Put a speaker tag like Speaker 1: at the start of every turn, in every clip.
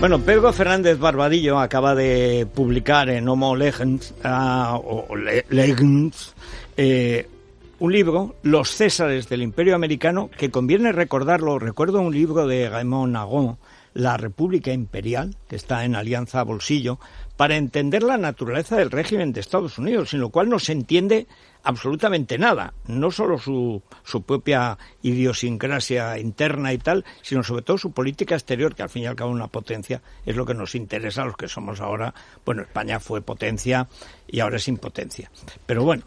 Speaker 1: Bueno, Pedro Fernández Barbadillo acaba de publicar en Homo Legends, un libro, Los Césares del Imperio Americano, que conviene recordarlo. Recuerdo un libro de Raymond Aron, La República Imperial, que está en Alianza Bolsillo, para entender la naturaleza del régimen de Estados Unidos, sin lo cual no se entiende absolutamente nada, no solo su propia idiosincrasia interna y tal, sino sobre todo su política exterior, que al fin y al cabo una potencia es lo que nos interesa a los que somos ahora. Bueno, España fue potencia y ahora es impotencia. Pero bueno,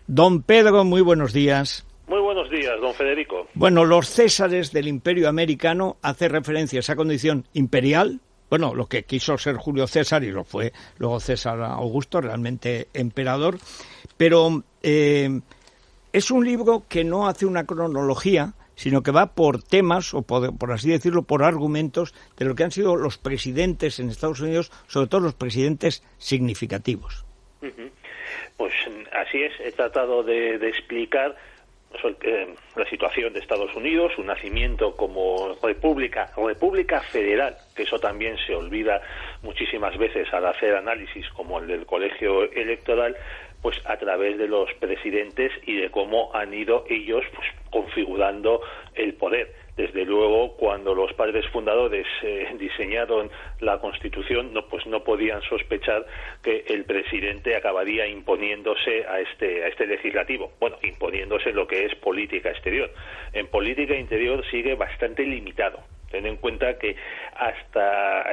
Speaker 1: don Pedro, muy buenos días.
Speaker 2: Muy buenos días, don Federico.
Speaker 1: Bueno, los Césares del Imperio Americano hace referencia a esa condición imperial. Bueno, lo que quiso ser Julio César y lo fue luego César Augusto, realmente emperador, pero es un libro que no hace una cronología, sino que va por temas, o por así decirlo, por argumentos de lo que han sido los presidentes en Estados Unidos, sobre todo los presidentes significativos.
Speaker 2: Pues así es, he tratado de explicar la situación de Estados Unidos, su nacimiento como república federal, que eso también se olvida muchísimas veces al hacer análisis como el del colegio electoral, pues a través de los presidentes y de cómo han ido ellos pues configurando el poder. Desde luego, cuando los padres fundadores diseñaron la Constitución, no podían sospechar que el presidente acabaría imponiéndose a este legislativo. Bueno, imponiéndose en lo que es política exterior. En política interior sigue bastante limitado. Ten en cuenta que hasta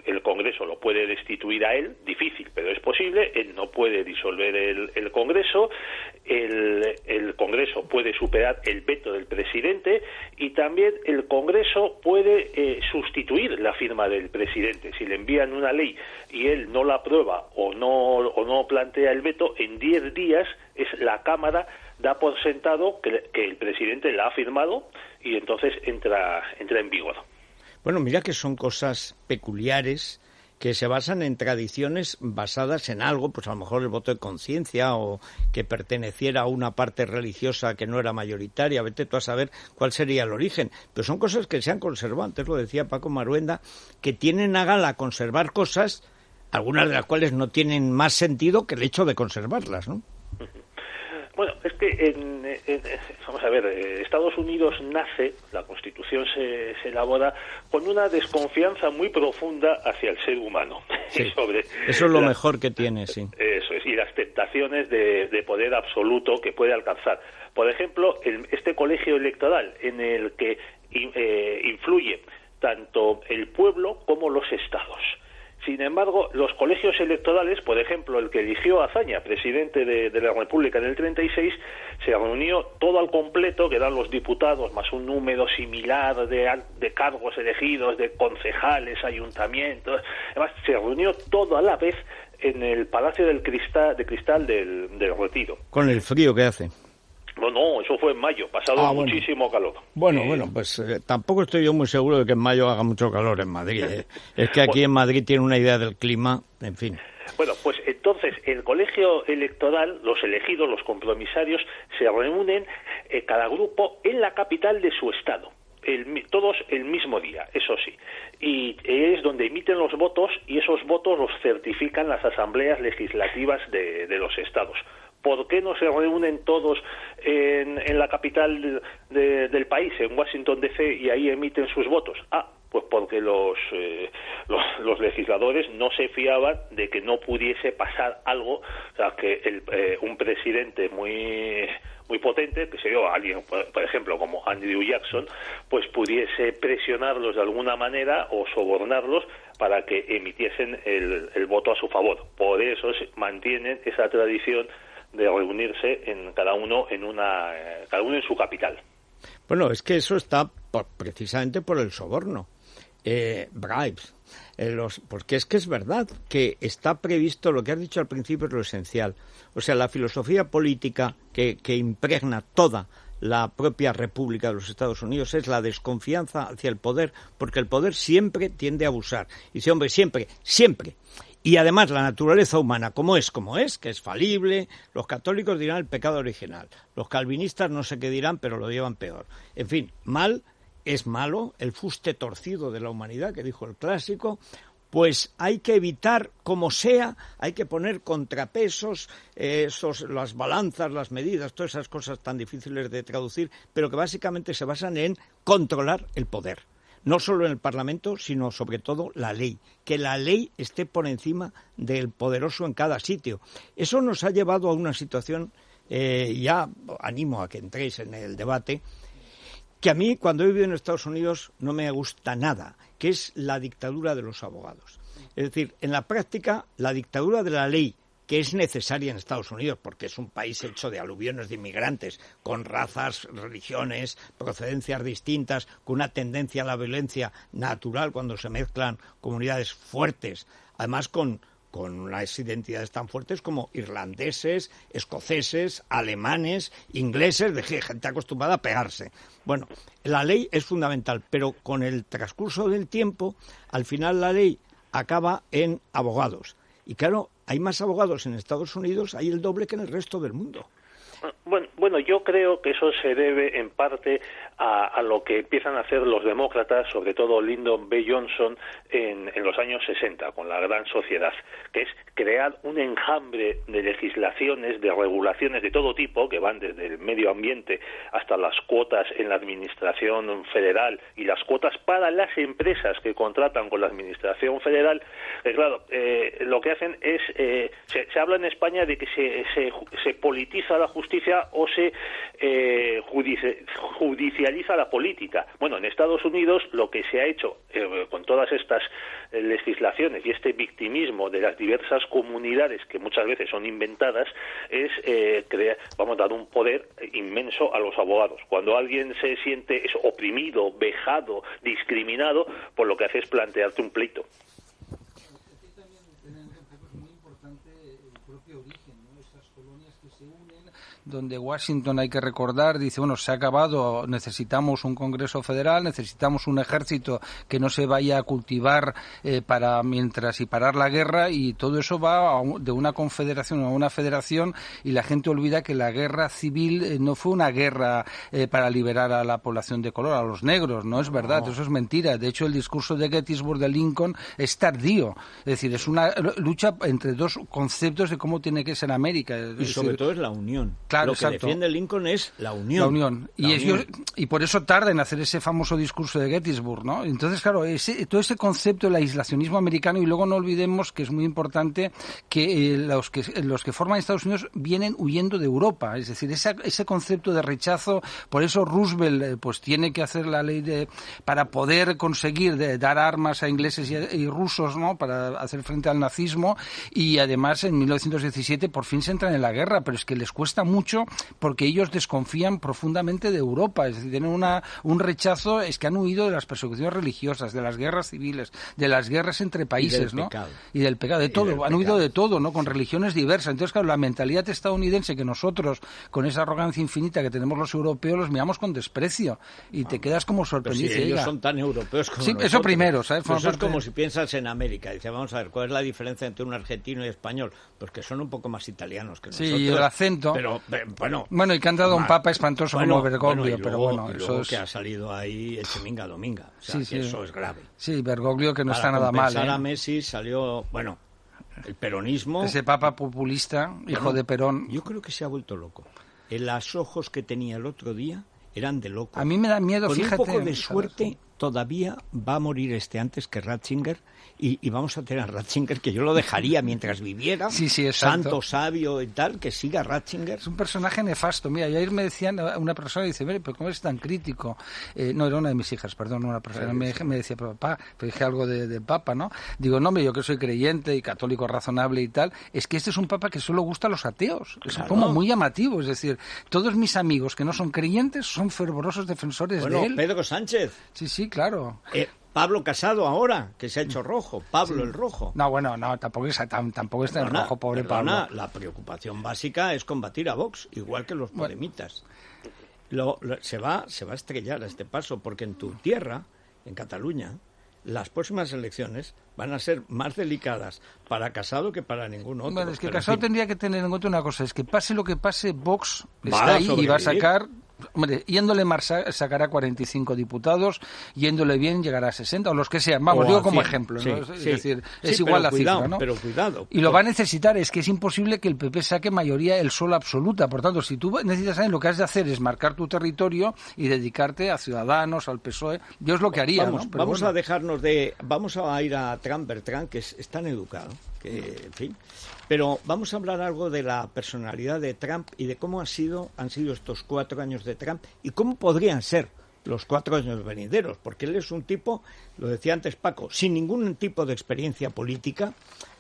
Speaker 2: el Congreso lo puede destituir a él, difícil, pero es posible. Él no puede disolver el Congreso, el Congreso puede superar el veto del presidente y también el Congreso puede sustituir la firma del presidente. Si le envían una ley y él no la aprueba o no plantea el veto, en 10 días la Cámara da por sentado que el presidente la ha firmado y entonces entra en vigor.
Speaker 1: Bueno, mira que son cosas peculiares que se basan en tradiciones basadas en algo, pues a lo mejor el voto de conciencia o que perteneciera a una parte religiosa que no era mayoritaria, vete tú a saber cuál sería el origen, pero son cosas que se han conservado. Antes lo decía Paco Maruenda, que tienen a gala conservar cosas, algunas de las cuales no tienen más sentido que el hecho de conservarlas, ¿no?
Speaker 2: Bueno, es que vamos a ver, Estados Unidos nace, la Constitución se elabora con una desconfianza muy profunda hacia el ser humano.
Speaker 1: Sí, eso es lo mejor que tiene, sí.
Speaker 2: Eso es, y las tentaciones de poder absoluto que puede alcanzar. Por ejemplo, este colegio electoral en el que influye tanto el pueblo como los estados. Sin embargo, los colegios electorales, por ejemplo, el que eligió a Azaña, presidente de la República en el 36, se reunió todo al completo, que eran los diputados, más un número similar de cargos elegidos, de concejales, ayuntamientos, además se reunió todo a la vez en el Palacio de Cristal del Retiro.
Speaker 1: Con el frío que hace.
Speaker 2: No, eso fue en mayo, pasado muchísimo calor.
Speaker 1: Bueno, pues tampoco estoy yo muy seguro de que en mayo haga mucho calor en Madrid. Es que aquí en Madrid tiene una idea del clima, en fin.
Speaker 2: Bueno, pues entonces el colegio electoral, los elegidos, los compromisarios, se reúnen cada grupo en la capital de su estado. Todos el mismo día, eso sí, y es donde emiten los votos y esos votos los certifican las asambleas legislativas de los estados. ¿Por qué no se reúnen todos en la capital del país, en Washington D.C., y ahí emiten sus votos? Pues porque los legisladores no se fiaban de que no pudiese pasar algo, o sea, que un presidente muy potente, que se dio a alguien, por ejemplo, como Andrew Jackson, pues pudiese presionarlos de alguna manera o sobornarlos para que emitiesen el voto a su favor. Por eso se mantienen esa tradición de reunirse cada uno en su capital.
Speaker 1: Bueno, es que eso está precisamente por el soborno. Bribes, porque es que es verdad que está previsto, lo que has dicho al principio es lo esencial, o sea, la filosofía política que impregna toda la propia República de los Estados Unidos es la desconfianza hacia el poder, porque el poder siempre tiende a abusar, y dice, hombre, siempre, y además la naturaleza humana, como es, que es falible. Los católicos dirán el pecado original, los calvinistas no sé qué dirán, pero lo llevan peor, en fin, mal. es malo, el fuste torcido de la humanidad, que dijo el clásico, pues hay que evitar, como sea, hay que poner contrapesos, las balanzas, las medidas, todas esas cosas tan difíciles de traducir, pero que básicamente se basan en controlar el poder. No solo en el Parlamento, sino sobre todo la ley. Que la ley esté por encima del poderoso en cada sitio. Eso nos ha llevado a una situación, ya animo a que entréis en el debate, que a mí, cuando he vivido en Estados Unidos, no me gusta nada, que es la dictadura de los abogados. Es decir, en la práctica, la dictadura de la ley, que es necesaria en Estados Unidos, porque es un país hecho de aluviones de inmigrantes, con razas, religiones, procedencias distintas, con una tendencia a la violencia natural cuando se mezclan comunidades fuertes, además con unas identidades tan fuertes como irlandeses, escoceses, alemanes, ingleses, de gente acostumbrada a pegarse. Bueno, la ley es fundamental, pero con el transcurso del tiempo, al final la ley acaba en abogados. Y claro, hay más abogados en Estados Unidos, hay el doble que en el resto del mundo.
Speaker 2: Bueno, yo creo que eso se debe en parte a lo que empiezan a hacer los demócratas, sobre todo Lyndon B. Johnson, en los años 60, con la Gran Sociedad, que es crear un enjambre de legislaciones, de regulaciones de todo tipo, que van desde el medio ambiente hasta las cuotas en la administración federal y las cuotas para las empresas que contratan con la administración federal. Claro, lo que hacen es, se habla en España de que se politiza la justicia o se judicializa la política. Bueno, en Estados Unidos lo que se ha hecho con todas estas legislaciones y este victimismo de las diversas comunidades que muchas veces son inventadas es dar un poder inmenso a los abogados. Cuando alguien se siente oprimido, vejado, discriminado, pues lo que hace es plantearte un pleito.
Speaker 3: Donde Washington, hay que recordar, dice, bueno, se ha acabado, necesitamos un Congreso Federal, necesitamos un ejército que no se vaya a cultivar mientras y parar la guerra, y todo eso va de una confederación a una federación, y la gente olvida que la guerra civil no fue una guerra para liberar a la población de color, a los negros, no es verdad, eso es mentira. De hecho, el discurso de Gettysburg de Lincoln es tardío, es decir, es una lucha entre dos conceptos de cómo tiene que ser América.
Speaker 1: Y sobre todo es la unión.
Speaker 3: Claro,
Speaker 1: lo que
Speaker 3: exacto.
Speaker 1: defiende Lincoln es la unión.
Speaker 3: La unión. Y por eso tarda en hacer ese famoso discurso de Gettysburg, ¿no? Entonces, claro, todo ese concepto del aislacionismo americano, y luego no olvidemos que es muy importante que los que forman Estados Unidos vienen huyendo de Europa, es decir, ese concepto de rechazo. Por eso Roosevelt pues tiene que hacer la ley para poder conseguir dar armas a ingleses y rusos, ¿no?, para hacer frente al nazismo, y además en 1917 por fin se entran en la guerra, pero es que les cuesta mucho porque ellos desconfían profundamente de Europa, es decir, tienen un rechazo, es que han huido de las persecuciones religiosas, de las guerras civiles, de las guerras entre países, ¿no? Y del pecado, de todo, han huido de todo, ¿no?, con religiones diversas. Entonces, claro, la mentalidad estadounidense, que nosotros, con esa arrogancia infinita que tenemos los europeos, los miramos con desprecio y te quedas como sorprendido.
Speaker 1: Si ellos son tan europeos como nosotros.
Speaker 3: Eso primero, ¿sabes?
Speaker 1: Pues eso es como si piensas en América. Dice, vamos a ver, ¿cuál es la diferencia entre un argentino y español? Pues que son un poco más italianos que nosotros.
Speaker 3: Sí, el acento.
Speaker 1: Pero,
Speaker 3: bueno, y que han dado un papa espantoso como Bergoglio, pero bueno,
Speaker 1: eso es que ha salido ahí el Cheminga Dominga, o sea, que eso es grave.
Speaker 3: Sí, Bergoglio, que no está nada mal.
Speaker 1: Para compensar a Messi salió, el peronismo.
Speaker 3: Ese papa populista, hijo de Perón.
Speaker 1: Yo creo que se ha vuelto loco. En los ojos que tenía el otro día eran de loco.
Speaker 3: A mí me da miedo,
Speaker 1: con
Speaker 3: fíjate.
Speaker 1: Con un poco de suerte todavía va a morir antes que Ratzinger, y vamos a tener a Ratzinger, que yo lo dejaría mientras viviera, santo, sabio y tal, que siga Ratzinger.
Speaker 3: Es un personaje nefasto. Mira, ayer me decían, una persona dice, pero ¿cómo es tan crítico? No, era una de mis hijas, perdón, una persona me decía, papá, pero dije algo de papa, ¿no? Digo, no, yo que soy creyente y católico razonable y tal, es que este es un papa que solo gusta a los ateos. Es como muy llamativo, es decir, todos mis amigos que no son creyentes son fervorosos defensores de él.
Speaker 1: Pedro Sánchez.
Speaker 3: Sí, claro.
Speaker 1: Pablo Casado ahora, que se ha hecho rojo, Pablo el Rojo.
Speaker 3: No, tampoco está en rojo, pobre Pablo.
Speaker 1: La preocupación básica es combatir a Vox, igual que los podemitas. Se va a estrellar a este paso, porque en tu tierra, en Cataluña, las próximas elecciones van a ser más delicadas para Casado que para ningún otro.
Speaker 3: Bueno, es que Casado tendría que tener en cuenta una cosa, es que pase lo que pase, Vox está ahí y va a sacar Hombre, yéndole mal sacará 45 diputados, yéndole bien llegará a 60 o los que sean. Vamos, digo como ejemplo, ¿no?
Speaker 1: Sí,
Speaker 3: es
Speaker 1: sí.
Speaker 3: decir,
Speaker 1: Sí,
Speaker 3: es igual la
Speaker 1: cuidado,
Speaker 3: cifra, ¿no?
Speaker 1: Pero cuidado.
Speaker 3: Y lo va a necesitar, es que es imposible que el PP saque mayoría él solo absoluta. Por tanto, si tú necesitas saber, lo que has de hacer es marcar tu territorio y dedicarte a Ciudadanos, al PSOE. Yo es lo que haría,
Speaker 1: Vamos,
Speaker 3: ¿no? Pero
Speaker 1: vamos
Speaker 3: bueno.
Speaker 1: a dejarnos de... Vamos a ir a Trump, Bertrand, que es tan educado, que, en fin. Pero vamos a hablar algo de la personalidad de Trump y de cómo han sido estos 4 años de Trump y cómo podrían ser los 4 años venideros, porque él es un tipo, lo decía antes Paco, sin ningún tipo de experiencia política.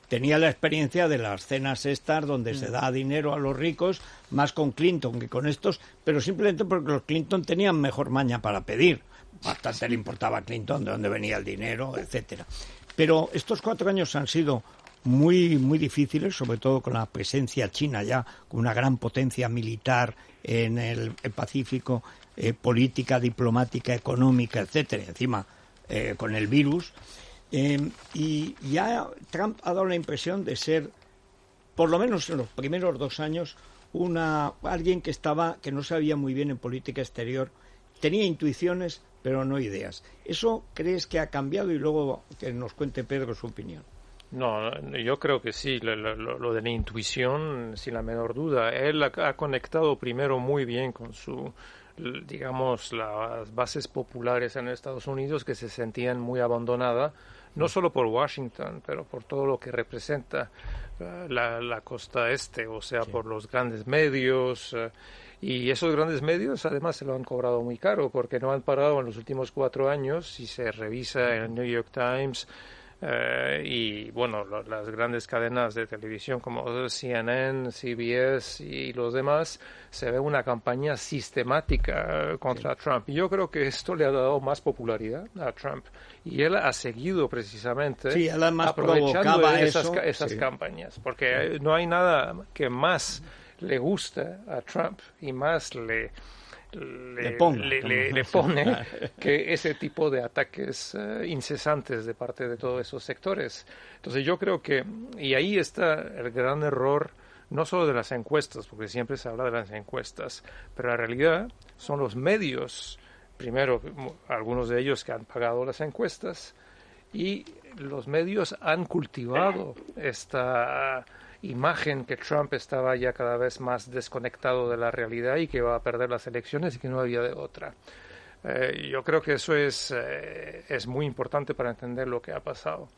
Speaker 1: Tenía la experiencia de las cenas estas donde se da dinero a los ricos, más con Clinton que con estos, pero simplemente porque los Clinton tenían mejor maña para pedir. Bastante le importaba a Clinton de dónde venía el dinero, etcétera. Pero estos 4 años han sido muy, muy difíciles, sobre todo con la presencia china ya, con una gran potencia militar en el Pacífico, política, diplomática, económica, etcétera. Encima, con el virus. Y ya Trump ha dado la impresión de ser, por lo menos en los primeros 2 años, alguien que no sabía muy bien en política exterior, tenía intuiciones, pero no ideas. ¿Eso crees que ha cambiado? Y luego que nos cuente Pedro su opinión.
Speaker 4: No, yo creo que sí, lo de la intuición, sin la menor duda. Él ha conectado primero muy bien con digamos, las bases populares en Estados Unidos que se sentían muy abandonadas, no solo por Washington, pero por todo lo que representa la costa este, o sea, por los grandes medios. Y esos grandes medios además se lo han cobrado muy caro porque no han parado en los últimos 4 años. Si se revisa en el New York Times y bueno, las grandes cadenas de televisión como CNN, CBS y los demás, se ve una campaña sistemática contra Trump. Y yo creo que esto le ha dado más popularidad a Trump. Y él ha seguido precisamente aprovechando esas campañas. Porque no hay nada que más le guste a Trump y más le pone que ese tipo de ataques incesantes de parte de todos esos sectores. Entonces yo creo que, y ahí está el gran error, no solo de las encuestas, porque siempre se habla de las encuestas, pero la realidad son los medios, primero algunos de ellos que han pagado las encuestas, y los medios han cultivado esta imagen que Trump estaba ya cada vez más desconectado de la realidad y que iba a perder las elecciones y que no había de otra. Yo creo que eso es muy importante para entender lo que ha pasado.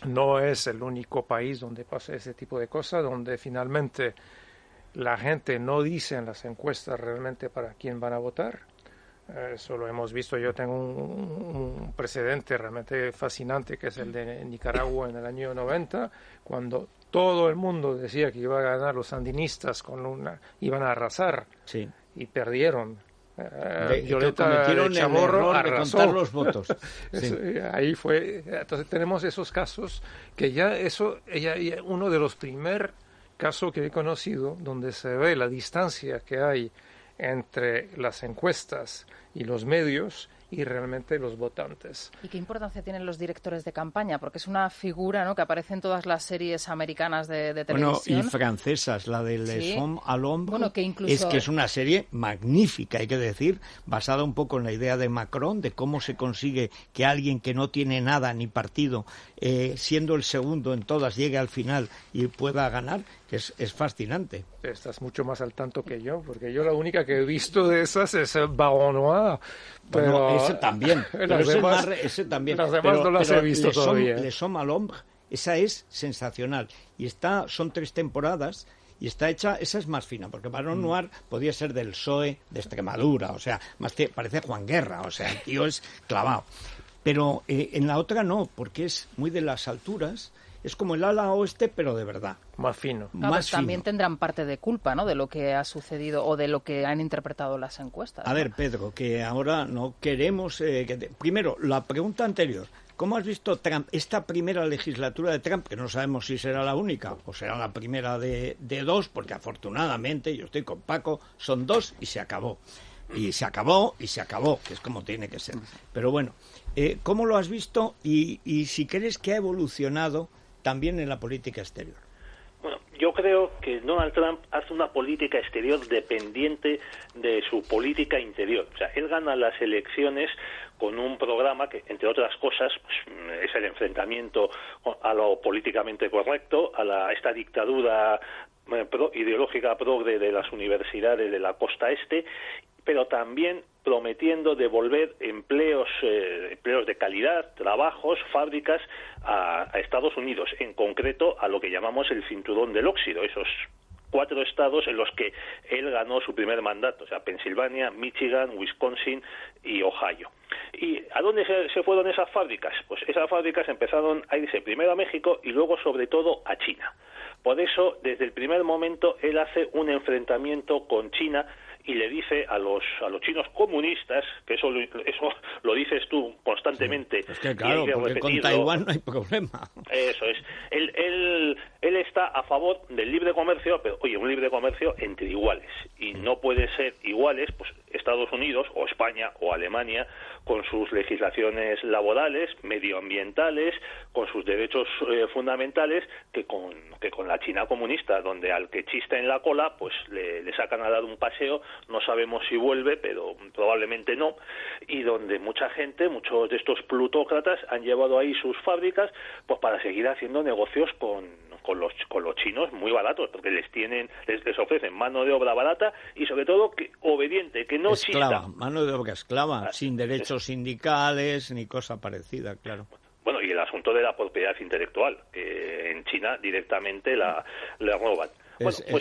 Speaker 4: No es el único país donde pasa ese tipo de cosas, donde finalmente la gente no dice en las encuestas realmente para quién van a votar. Eso lo hemos visto. Yo tengo un precedente realmente fascinante que es el de Nicaragua en el año 90, cuando todo el mundo decía que iba a ganar los sandinistas iban a arrasar, sí, y perdieron. Violeta Chamorro arrasó.
Speaker 1: De contar los votos. Sí.
Speaker 4: Ahí fue. Entonces tenemos esos casos que ya uno de los primeros casos que he conocido donde se ve la distancia que hay entre las encuestas y los medios y realmente los votantes.
Speaker 5: ¿Y qué importancia tienen los directores de campaña? Porque es una figura, ¿no?, que aparece en todas las series americanas de televisión.
Speaker 1: Bueno, y francesas, la de Les Hommes à l'Ombre,
Speaker 5: bueno, que incluso...
Speaker 1: es una serie magnífica, hay que decir, basada un poco en la idea de Macron, de cómo se consigue que alguien que no tiene nada ni partido, siendo el segundo en todas, llegue al final y pueda ganar, que es fascinante.
Speaker 4: Estás mucho más al tanto que yo, porque yo la única que he visto de esas es el Baron Noir. Pero
Speaker 1: bueno, ese también. Ese también.
Speaker 4: Las demás no las he visto todavía.
Speaker 1: Les Hommes à l'Ombre, esa es sensacional. Y son 3 temporadas y está hecha, esa es más fina, porque Baron Noir podía ser del PSOE de Extremadura, o sea, parece Juan Guerra, o sea, el tío es clavado. Pero en la otra no, porque es muy de las alturas. Es como el ala oeste, pero de verdad.
Speaker 4: Más fino.
Speaker 5: Claro, más también tendrán parte de culpa, ¿no?, de lo que ha sucedido o de lo que han interpretado las encuestas.
Speaker 1: A ver, Pedro, que ahora no queremos... Primero, la pregunta anterior. ¿Cómo has visto Trump, esta primera legislatura de Trump, que no sabemos si será la única o será la primera de 2, porque afortunadamente, yo estoy con Paco, son 2 y se acabó. Y se acabó, que es como tiene que ser. Pero bueno, ¿cómo lo has visto y si crees que ha evolucionado también en la política exterior?
Speaker 2: Bueno, yo creo que Donald Trump hace una política exterior dependiente de su política interior. O sea, él gana las elecciones con un programa que, entre otras cosas, pues, es el enfrentamiento a lo políticamente correcto, a esta dictadura ideológica progre de las universidades de la costa este, pero también prometiendo devolver empleos de calidad, trabajos, fábricas a Estados Unidos, en concreto a lo que llamamos el cinturón del óxido, esos 4 estados en los que él ganó su primer mandato, o sea, Pensilvania, Michigan, Wisconsin y Ohio. ¿Y a dónde se fueron esas fábricas? Pues esas fábricas empezaron a irse primero a México y luego, sobre todo, a China. Por eso, desde el primer momento, él hace un enfrentamiento con China y le dice a los chinos comunistas, que eso lo dices tú constantemente.
Speaker 1: Sí, es que claro, porque con Taiwán no hay problema.
Speaker 2: Eso es. Él está a favor del libre comercio, pero oye, un libre comercio entre iguales. Y no puede ser iguales, pues Estados Unidos o España o Alemania, con sus legislaciones laborales, medioambientales, con sus derechos fundamentales, que con la China comunista, donde al que chista en la cola, pues le sacan a dar un paseo, no sabemos si vuelve, pero probablemente no, y donde mucha gente, muchos de estos plutócratas han llevado ahí sus fábricas, pues para seguir haciendo negocios con los chinos muy baratos, porque les ofrecen mano de obra barata y sobre todo que obediente, que no
Speaker 1: esclava,
Speaker 2: chista.
Speaker 1: Mano de obra esclava, sin derechos sindicales ni cosa parecida, claro.
Speaker 2: Bueno, y el asunto de la propiedad intelectual, que en China directamente le roban.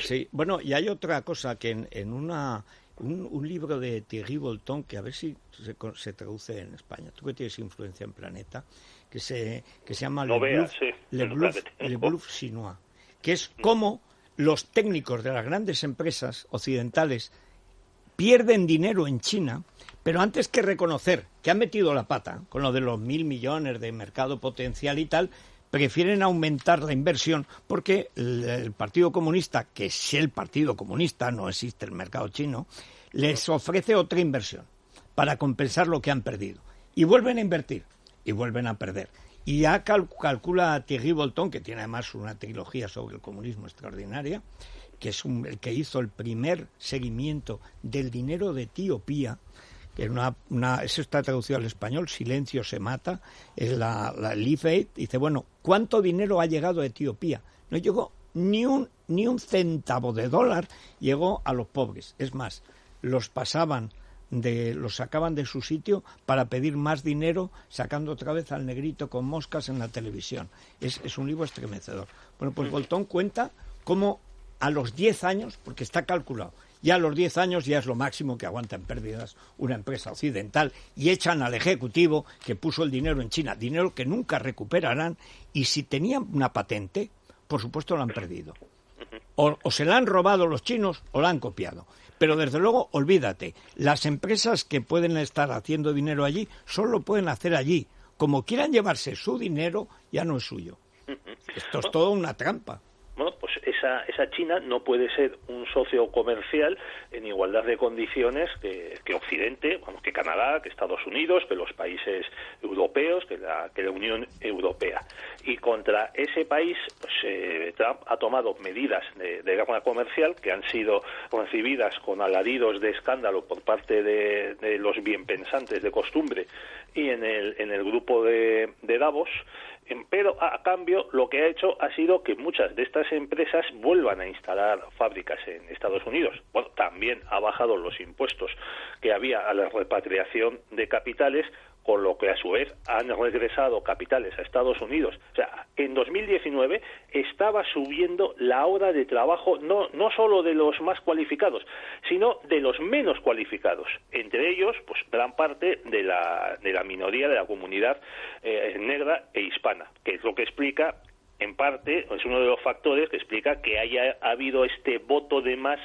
Speaker 1: Sí. Bueno, y hay otra cosa que en un libro de Thierry Bolton, que a ver si se traduce en España, tú que tienes influencia en Planeta, que se llama Le Bluff Chinois, que es cómo los técnicos de las grandes empresas occidentales pierden dinero en China, pero antes que reconocer que han metido la pata con lo de los 1.000 millones de mercado potencial y tal, prefieren aumentar la inversión porque el Partido Comunista, que es el Partido Comunista, no existe el mercado chino, les ofrece otra inversión para compensar lo que han perdido. Y vuelven a invertir y vuelven a perder. Y ya calcula Thierry Bolton, que tiene además una trilogía sobre el comunismo extraordinaria, que es el que hizo el primer seguimiento del dinero de Etiopía, que es eso está traducido al español, Silencio se mata, es la Live Aid, dice, bueno, ¿cuánto dinero ha llegado a Etiopía? No llegó ni un centavo de dólar, llegó a los pobres. Es más, los sacaban de su sitio para pedir más dinero, sacando otra vez al negrito con moscas en la televisión. Es un libro estremecedor. Bueno, pues Bolton cuenta cómo a los 10 años, porque está calculado, ya a los 10 años ya es lo máximo que aguanta en pérdidas una empresa occidental, y echan al ejecutivo que puso el dinero en China, dinero que nunca recuperarán, y si tenían una patente, por supuesto la han perdido. O se la han robado los chinos o la han copiado. Pero desde luego, olvídate, las empresas que pueden estar haciendo dinero allí, solo pueden hacer allí. Como quieran llevarse su dinero, ya no es suyo. Esto es todo una trampa.
Speaker 2: Bueno, pues esa China no puede ser un socio comercial en igualdad de condiciones que Occidente, bueno, que Canadá, que Estados Unidos, que los países europeos, que la Unión Europea. Y contra ese país, pues, Trump ha tomado medidas de guerra comercial que han sido recibidas con alaridos de escándalo por parte de los bienpensantes de costumbre y en el grupo de Davos. Pero a cambio lo que ha hecho ha sido que muchas de estas empresas vuelvan a instalar fábricas en Estados Unidos. Bueno, también ha bajado los impuestos que había a la repatriación de capitales, con lo que a su vez han regresado capitales a Estados Unidos. O sea, en 2019 estaba subiendo la hora de trabajo no solo de los más cualificados, sino de los menos cualificados. Entre ellos, pues gran parte de la minoría de la comunidad negra e hispana, que es lo que explica, en parte, es uno de los factores que explica que haya habido este voto de más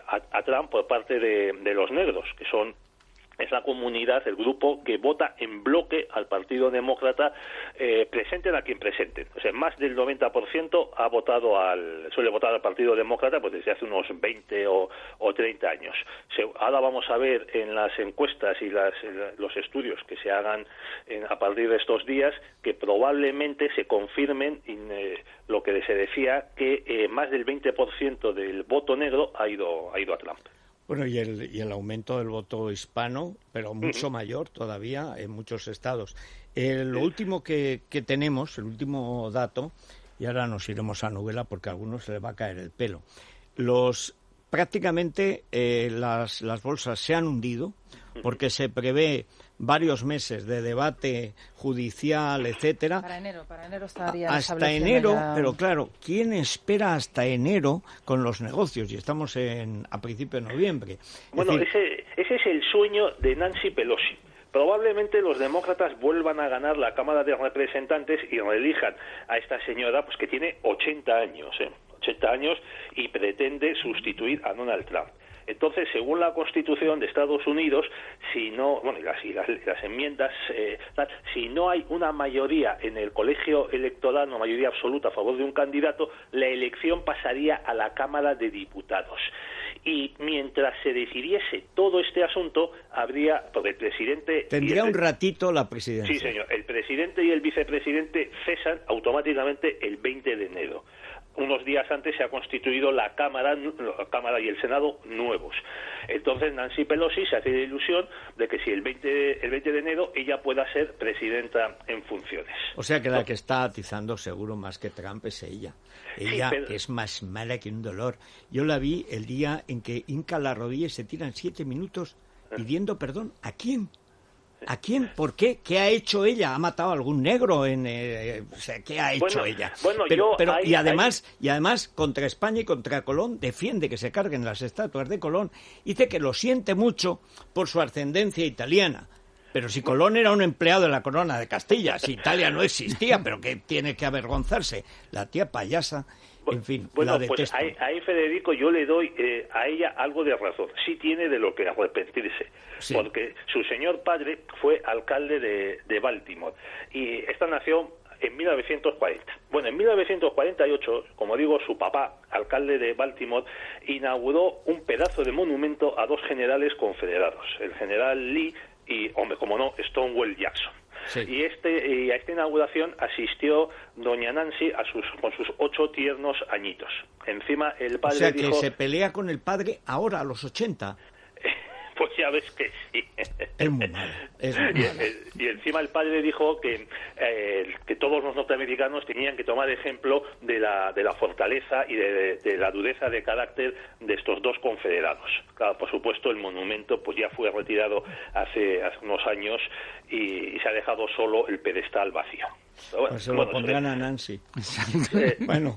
Speaker 2: a Trump por parte de los negros, que son es la comunidad, el grupo que vota en bloque al Partido Demócrata, presenten a quien presenten. O sea, más del 90% suele votar al Partido Demócrata pues desde hace unos 20 o 30 años. Ahora vamos a ver en las encuestas y los estudios que se hagan a partir de estos días que probablemente se confirmen lo que se decía, que más del 20% del voto negro ha ido a Trump.
Speaker 1: Bueno, y el aumento del voto hispano, pero mucho mayor todavía en muchos estados. Lo último que tenemos, el último dato, y ahora nos iremos a Noguela porque a algunos se les va a caer el pelo. Prácticamente las bolsas se han hundido porque se prevé varios meses de debate judicial, etcétera.
Speaker 5: Para enero estaría
Speaker 1: hasta enero, ya... Pero claro, ¿quién espera hasta enero con los negocios? Y estamos a principios de noviembre.
Speaker 2: Bueno, ese es el sueño de Nancy Pelosi. Probablemente los demócratas vuelvan a ganar la Cámara de Representantes y reelijan a esta señora, pues que tiene 80 años, 80 años, y pretende sustituir a Donald Trump. Entonces, según la Constitución de Estados Unidos, si no, bueno, y las enmiendas, si no hay una mayoría en el colegio electoral, una mayoría absoluta a favor de un candidato, la elección pasaría a la Cámara de Diputados. Y mientras se decidiese todo este asunto, porque el presidente...
Speaker 1: Tendría un ratito la presidencia.
Speaker 2: Sí, señor. El presidente y el vicepresidente cesan automáticamente el 20 de enero. Unos días antes se ha constituido la Cámara y el Senado nuevos. Entonces Nancy Pelosi se hace la ilusión de que si el 20 de enero ella pueda ser presidenta en funciones.
Speaker 1: O sea que la que está atizando seguro más que Trump es ella. Ella, sí, que es más mala que un dolor. Yo la vi el día en que hinca la rodilla y se tiran 7 minutos pidiendo perdón. ¿A quién? ¿A quién? ¿Por qué? ¿Qué ha hecho ella? ¿Ha matado a algún negro? O sea, ¿qué ha hecho ella?
Speaker 2: Bueno,
Speaker 1: y además, contra España y contra Colón, defiende que se carguen las estatuas de Colón. Dice que lo siente mucho por su ascendencia italiana. Pero si Colón era un empleado de la corona de Castilla, si Italia no existía, pero que tiene que avergonzarse. La tía payasa... En fin,
Speaker 2: bueno,
Speaker 1: la
Speaker 2: pues ahí Federico, yo le doy a ella algo de razón. Sí tiene de lo que arrepentirse, sí. Porque su señor padre fue alcalde de Baltimore y esta nació en 1940. Bueno, en 1948, como digo, su papá, alcalde de Baltimore, inauguró un pedazo de monumento a dos generales confederados, el general Lee y, hombre, como no, Stonewall Jackson. Sí. Y a esta inauguración asistió doña Nancy con sus 8 tiernos añitos. Encima el padre
Speaker 1: dijo... O sea,
Speaker 2: dijo,
Speaker 1: que se pelea con el padre ahora, a los 80.
Speaker 2: Pues ya ves que sí.
Speaker 1: Es muy malo.
Speaker 2: Y encima el padre dijo que todos los norteamericanos tenían que tomar ejemplo de la fortaleza y de la dureza de carácter de estos dos confederados. Claro, por supuesto, el monumento pues ya fue retirado hace unos años y se ha dejado solo el pedestal vacío.
Speaker 1: Bueno, pues se lo pondrán a Nancy. Bueno,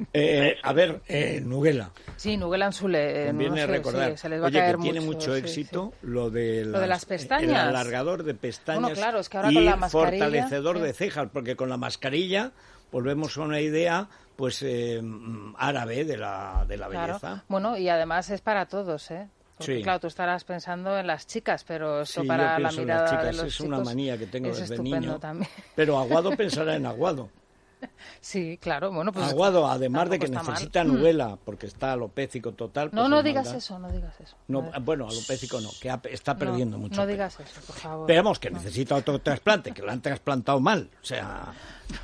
Speaker 1: a ver, Noguela.
Speaker 5: Sí, Noguela Ansule.
Speaker 1: Conviene recordar.
Speaker 5: Sí, se les va a caer
Speaker 1: que tiene mucho éxito
Speaker 5: sí.
Speaker 1: Lo de
Speaker 5: las pestañas.
Speaker 1: El alargador de pestañas.
Speaker 5: Bueno, claro, es que ahora
Speaker 1: y
Speaker 5: con la mascarilla,
Speaker 1: fortalecedor de cejas, porque con la mascarilla volvemos a una idea pues árabe de la belleza.
Speaker 5: Claro. Bueno, y además es para todos, Porque, sí. Claro, tú estarás pensando en las chicas, pero eso sí, para la mirada de los
Speaker 1: es una manía que tengo desde niño.
Speaker 5: También.
Speaker 1: Pero Aguado pensará en Aguado.
Speaker 5: Sí, claro. Bueno, pues
Speaker 1: Aguado, además de que necesita Noguela, porque está alopécico total. Pues
Speaker 5: no digas eso.
Speaker 1: No, bueno, alopécico no, que está perdiendo mucho.
Speaker 5: No digas eso, por favor.
Speaker 1: Veamos que necesita otro trasplante, que lo han trasplantado mal. O sea,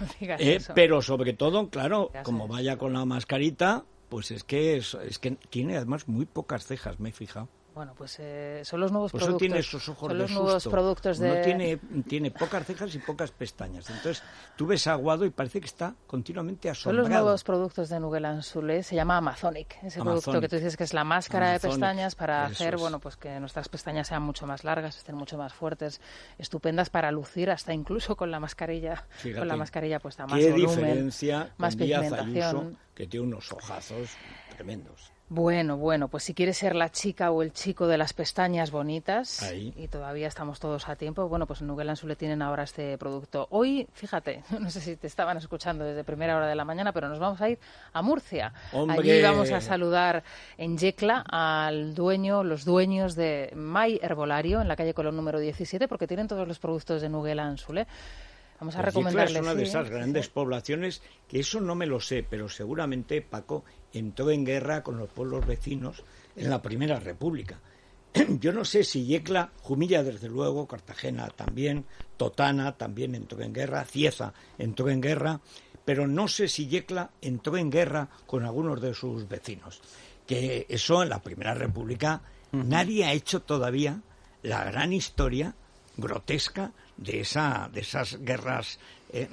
Speaker 5: no digas eso.
Speaker 1: Pero sobre todo, claro, como vaya con la mascarita... Pues es que tiene además muy pocas cejas, me he fijado.
Speaker 5: Bueno, pues son los nuevos productos.
Speaker 1: Eso tiene esos ojos
Speaker 5: son
Speaker 1: de
Speaker 5: los
Speaker 1: susto.
Speaker 5: Nuevos productos de...
Speaker 1: tiene pocas cejas y pocas pestañas. Entonces, tú ves a Aguado y parece que está continuamente asombrado.
Speaker 5: Son los nuevos productos de Noguela Ansule, se llama Amazonic. Ese producto que tú dices que es la máscara de pestañas para hacer, bueno, pues que nuestras pestañas sean mucho más largas, estén mucho más fuertes, estupendas para lucir hasta incluso con la mascarilla. Fíjate, con la mascarilla puesta más volumen,
Speaker 1: diferencia
Speaker 5: más
Speaker 1: con Díaz
Speaker 5: pigmentación.
Speaker 1: Ayuso, que tiene unos ojazos tremendos.
Speaker 5: Bueno, pues si quieres ser la chica o el chico de las pestañas bonitas,
Speaker 1: ahí,
Speaker 5: y todavía estamos todos a tiempo, bueno, pues en Nouguel Anzulé tienen ahora este producto. Hoy, fíjate, no sé si te estaban escuchando desde primera hora de la mañana, pero nos vamos a ir a Murcia.
Speaker 1: ¡Hombre!
Speaker 5: Allí vamos a saludar en Yecla los dueños de My Herbolario, en la calle Colón número 17, porque tienen todos los productos de Nouguel Anzulé. Vamos a recomendarles.
Speaker 1: Yecla es una de esas grandes poblaciones que eso no me lo sé, pero seguramente Paco entró en guerra con los pueblos vecinos en la Primera República. Yo no sé si Yecla, Jumilla desde luego, Cartagena también, Totana también entró en guerra, Cieza entró en guerra, pero no sé si Yecla entró en guerra con algunos de sus vecinos. Que eso en la Primera República nadie ha hecho todavía la gran historia grotesca de esas guerras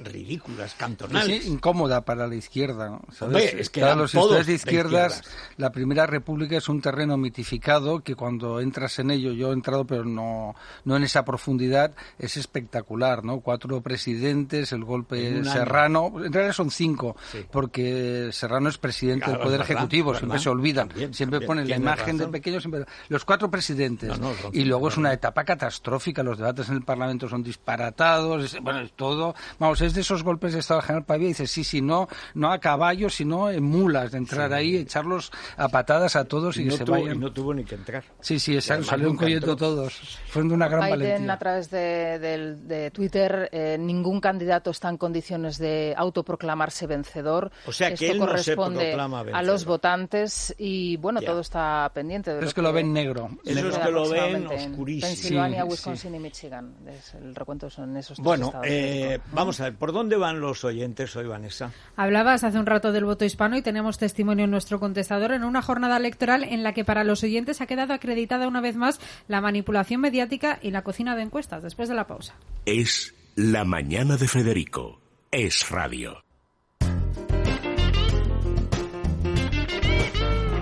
Speaker 1: ridículas, cantonales.
Speaker 3: Es incómoda para la izquierda, ¿no?
Speaker 1: Hombre, es que
Speaker 3: para los historiadores de izquierdas,
Speaker 1: izquierdas,
Speaker 3: la Primera República es un terreno mitificado que cuando entras en ello, yo he entrado pero no en esa profundidad, es espectacular, ¿no? 4 presidentes, el golpe Serrano, en realidad son 5, sí, porque Serrano es presidente del Poder Ejecutivo, siempre se olvidan, siempre ponen la imagen del pequeño, siempre, los 4 presidentes, y luego es una etapa catastrófica, los debates en el Parlamento son disparatados, es todo, vamos, es de esos golpes de Estado General Pavía, y dice, sí, no a caballo, sino en mulas, de entrar ahí, echarlos a patadas a todos y que se vayan.
Speaker 1: Y no tuvo ni que entrar.
Speaker 3: Sí, exacto, salieron corriendo todos. Fueron de una gran valentía.
Speaker 5: A través de Twitter, ningún candidato está en condiciones de autoproclamarse vencedor.
Speaker 1: O sea, que
Speaker 5: esto
Speaker 1: él no
Speaker 5: corresponde
Speaker 1: se proclama vencedor
Speaker 5: a los votantes y, bueno, todo está pendiente.
Speaker 3: Es que lo ven negro.
Speaker 1: Eso es que lo ven oscurísimo.
Speaker 5: Pensilvania, Wisconsin y Michigan. El recuento son esos 3
Speaker 1: bueno,
Speaker 5: estados.
Speaker 1: vamos a ver, ¿por dónde van los oyentes hoy, Vanessa?
Speaker 6: Hablabas hace un rato del voto hispano y tenemos testimonio en nuestro contestador en una jornada electoral en la que para los oyentes ha quedado acreditada una vez más la manipulación mediática y la cocina de encuestas. Después de la pausa.
Speaker 7: Es La Mañana de Federico. Es radio.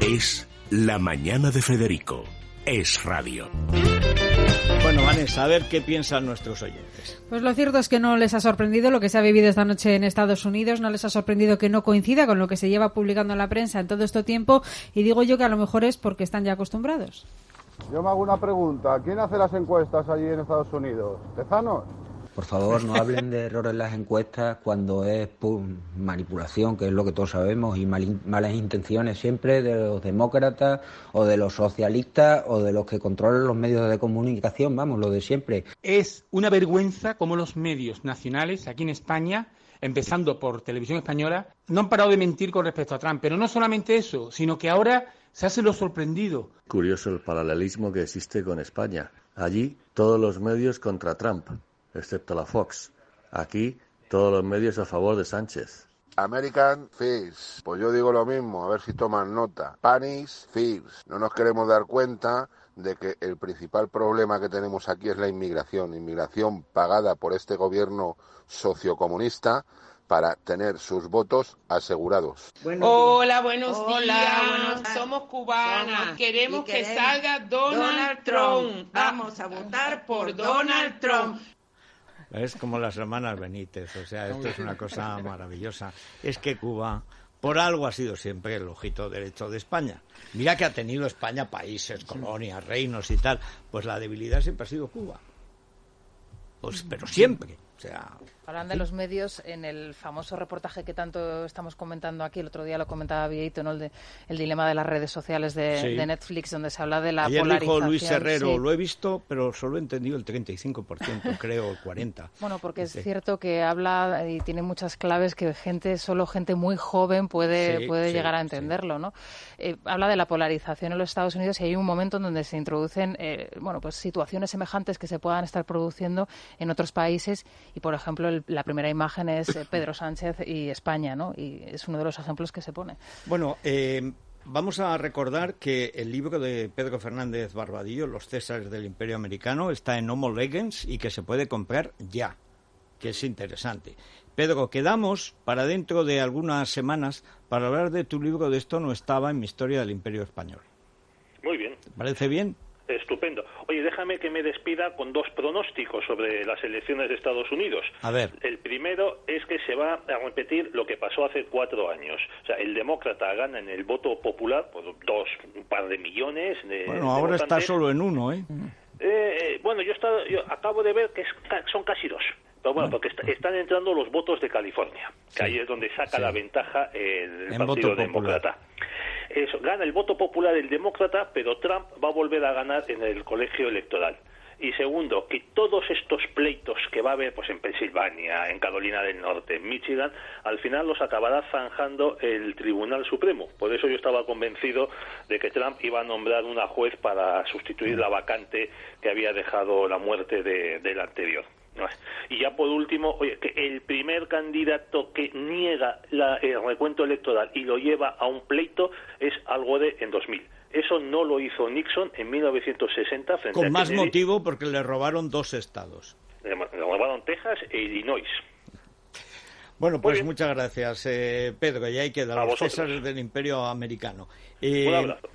Speaker 7: Es La Mañana de Federico. Es radio.
Speaker 1: Bueno, Vanessa, a ver qué piensan nuestros oyentes.
Speaker 6: Pues lo cierto es que no les ha sorprendido lo que se ha vivido esta noche en Estados Unidos, no les ha sorprendido que no coincida con lo que se lleva publicando en la prensa en todo este tiempo, y digo yo que a lo mejor es porque están ya acostumbrados.
Speaker 8: Yo me hago una pregunta, ¿quién hace las encuestas allí en Estados Unidos? ¿Tezanos?
Speaker 9: Por favor, no hablen de errores en las encuestas cuando es manipulación, que es lo que todos sabemos, y malas intenciones siempre de los demócratas o de los socialistas o de los que controlan los medios de comunicación, vamos, lo de siempre.
Speaker 10: Es una vergüenza cómo los medios nacionales aquí en España, empezando por Televisión Española, no han parado de mentir con respecto a Trump. Pero no solamente eso, sino que ahora se hace lo sorprendido.
Speaker 11: Curioso el paralelismo que existe con España. Allí todos los medios contra Trump, excepto la Fox. Aquí todos los medios a favor de Sánchez.
Speaker 8: American Fish. Pues yo digo lo mismo, a ver si toman nota. Spanish Fish. No nos queremos dar cuenta de que el principal problema que tenemos aquí es la inmigración pagada por este gobierno sociocomunista para tener sus votos asegurados.
Speaker 12: Hola, buenos días. Somos cubanas. Queremos que salga Donald Trump. Vamos a votar por Donald Trump.
Speaker 1: Es como las hermanas Benítez, o sea, esto es una cosa maravillosa. Es que Cuba, por algo ha sido siempre el ojito derecho de España. Mira que ha tenido España países, colonias, reinos y tal, pues la debilidad siempre ha sido Cuba. Pues, pero siempre, o sea...
Speaker 5: Hablan de los medios en el famoso reportaje que tanto estamos comentando aquí, el otro día lo comentaba Vieito, ¿no? El dilema de las redes sociales de Netflix, donde se habla de la polarización.
Speaker 1: Ayer dijo Luis Herrero, lo he visto, pero solo he entendido el 35%, creo, el 40%.
Speaker 5: Bueno, porque es cierto que habla y tiene muchas claves que solo gente muy joven puede llegar a entenderlo, ¿no? Habla de la polarización en los Estados Unidos y hay un momento en donde se introducen pues situaciones semejantes que se puedan estar produciendo en otros países y, por ejemplo, la primera imagen es Pedro Sánchez y España, ¿no? Y es uno de los ejemplos que se pone.
Speaker 1: Bueno, vamos a recordar que el libro de Pedro Fernández Barbadillo, Los Césares del Imperio Americano, está en Homo Legens y que se puede comprar ya, que es interesante. Pedro, quedamos para dentro de algunas semanas para hablar de tu libro de Esto no estaba en mi historia del Imperio Español.
Speaker 2: Muy bien.
Speaker 1: ¿Te parece bien?
Speaker 2: Estupendo. Oye, déjame que me despida con dos pronósticos sobre las elecciones de Estados Unidos.
Speaker 1: A ver.
Speaker 2: El primero es que se va a repetir lo que pasó hace 4 años. O sea, el demócrata gana en el voto popular por un par de millones de
Speaker 1: Bueno, ahora
Speaker 2: votantes.
Speaker 1: está solo en 1, ¿eh?
Speaker 2: Bueno, yo acabo de ver que son casi 2. Pero bueno, porque están entrando los votos de California, que ahí es donde saca la ventaja el Partido Demócrata. Eso, gana el voto popular el demócrata, pero Trump va a volver a ganar en el colegio electoral. Y segundo, que todos estos pleitos que va a haber pues en Pensilvania, en Carolina del Norte, en Michigan, al final los acabará zanjando el Tribunal Supremo. Por eso yo estaba convencido de que Trump iba a nombrar una juez para sustituir la vacante que había dejado la muerte del anterior. Y ya por último, oye, que el primer candidato que niega el recuento electoral y lo lleva a un pleito es Al Gore en 2000. Eso no lo hizo Nixon en 1960 frente a
Speaker 1: Con más
Speaker 2: Kennedy.
Speaker 1: motivo porque le robaron 2 estados.
Speaker 2: Le robaron Texas e Illinois.
Speaker 1: Bueno, pues muchas gracias, Pedro. Y ahí quedan los
Speaker 2: vosotros.
Speaker 1: Césares del Imperio Americano.
Speaker 2: Un abrazo.